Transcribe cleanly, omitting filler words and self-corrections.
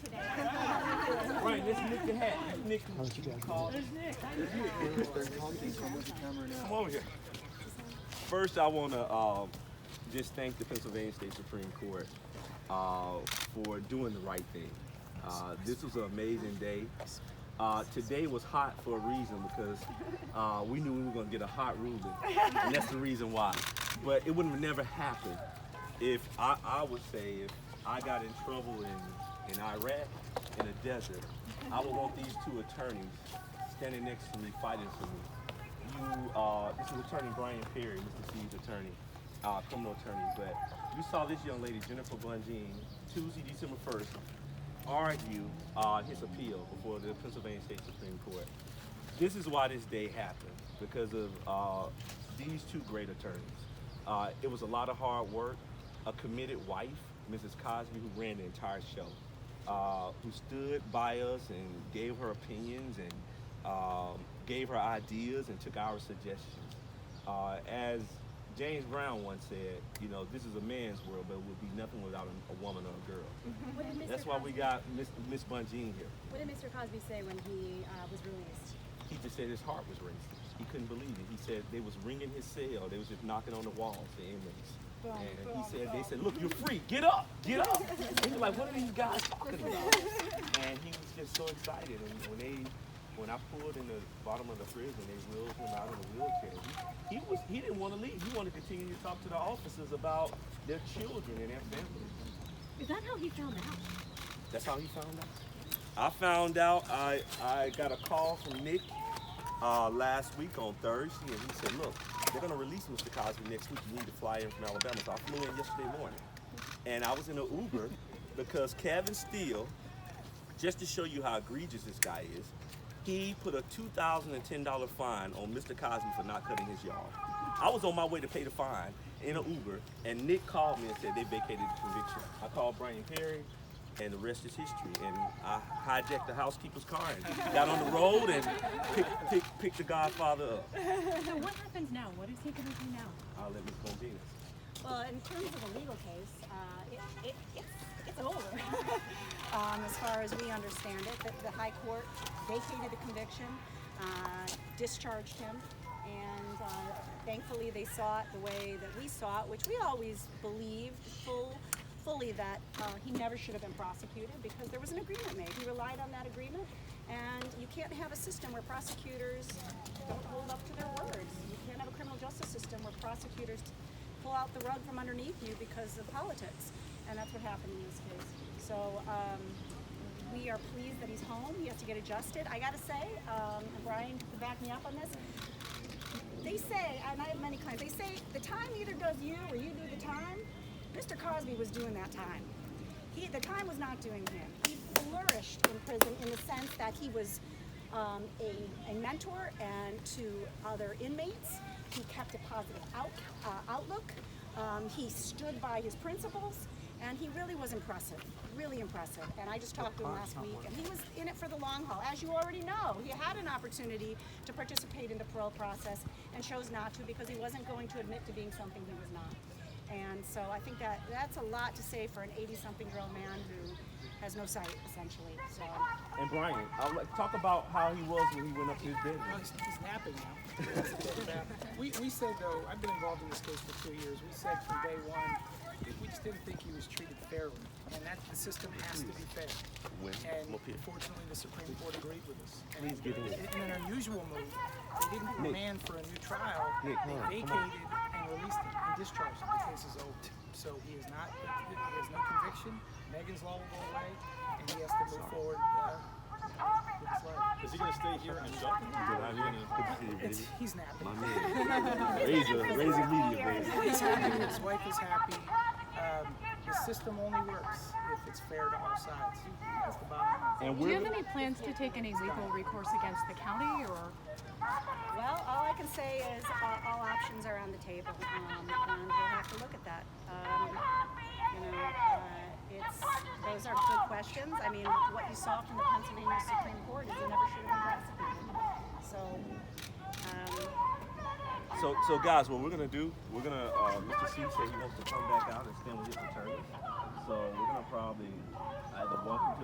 today. Right, let's Nick the hat. Nick, call. Come over here. First, I want to just thank the Pennsylvania State Supreme Court for doing the right thing. This was an amazing day. Today was hot for a reason because we knew we were going to get a hot ruling, and that's the reason why. But it would have never happened if I would say if I got in trouble in Iraq in a desert, I would want these two attorneys standing next to me fighting for me. This is Attorney Brian Perry, Mr. C's attorney, criminal attorney. But you saw this young lady, Jennifer Bunjean, Tuesday, December 1st, argue his appeal before the Pennsylvania State Supreme Court. This is why this day happened, because of these two great attorneys. It was a lot of hard work, a committed wife, Mrs. Cosby, who ran the entire show, who stood by us and gave her opinions and gave her ideas and took our suggestions. As James Brown once said, you know, this is a man's world, but it would be nothing without a woman or a girl. That's why we got Miss Bunjean here. What did Mr. Cosby say when he was released? He just said his heart was racing. He couldn't believe it. He said they was ringing his cell. They was just knocking on the walls, the inmates. And he said, they said, look, you're free. Get up, get up. And he was like, what are these guys talking about? And he was just so excited. And when I pulled in the bottom of the prison, they wheeled him out in a wheelchair. He didn't want to leave. He wanted to continue to talk to the officers about their children and their families. Is that how he found out? That's how he found out. I found out, I got a call from Nick last week on Thursday, and he said, look, they're going to release Mr. Cosby next week. You need to fly in from Alabama. So I flew in yesterday morning. And I was in an Uber because Kevin Steele, just to show you how egregious this guy is, he put a $2,010 fine on Mr. Cosby for not cutting his yard. I was on my way to pay the fine in an Uber, and Nick called me and said they vacated the conviction. I called Brian Perry, and the rest is history. And I hijacked the housekeeper's car and got on the road and picked the Godfather up. So what happens now? What is he going to do now? I'll let Ms. Bondinas. Well, in terms of a legal case, it's over. As far as we understand it, the High Court vacated the conviction, discharged him, and thankfully they saw it the way that we saw it, which we always believed fully that he never should have been prosecuted because there was an agreement made. He relied on that agreement, and you can't have a system where prosecutors don't hold up to their words. You can't have a criminal justice system where prosecutors pull out the rug from underneath you because of politics, and that's what happened in this case. So we are pleased that he's home. He has to get adjusted. I gotta say, and Brian can back me up on this, they say, and I have many clients, they say the time either does you or you do the time. Mr. Cosby was doing that time. The time was not doing him. He flourished in prison in the sense that he was a mentor and to other inmates. He kept a positive outlook. He stood by his principles, and he really was impressive, really impressive. And I just talked to him last week, and he was in it for the long haul. As you already know, he had an opportunity to participate in the parole process and chose not to because he wasn't going to admit to being something he was not. And so I think that's a lot to say for an 80-something-year-old man who has no sight, essentially. So. And Brian, I would like to talk about how he was when he went up to his bed. Well, he's napping now. We said, though, I've been involved in this case for 2 years. We said from day one, we just didn't think he was treated fairly, and that the system has to be fair. And fortunately, the Supreme Court agreed with us. And in an unusual move, they didn't remand for a new trial. They vacated and released him and discharged him. The case is over. So he has no conviction. Megan's Law will go away, and he has to move forward with his life. Is he going to stay here in the shelter? He's napping. Raise a media, baby. He's happy. His wife is happy. The system only works if it's fair to all sides. That's the bottom line. Do you have any plans to take any legal recourse against the county, or? Well, all I can say is all options are on the table, and we'll have to look at that. Those are good questions. I mean, what you saw from the Pennsylvania Supreme Court is he never should have been prosecuted. So guys, what we're gonna do, Mr. C said he wants to come back out and stand with his attorneys. So we're gonna probably either walk him to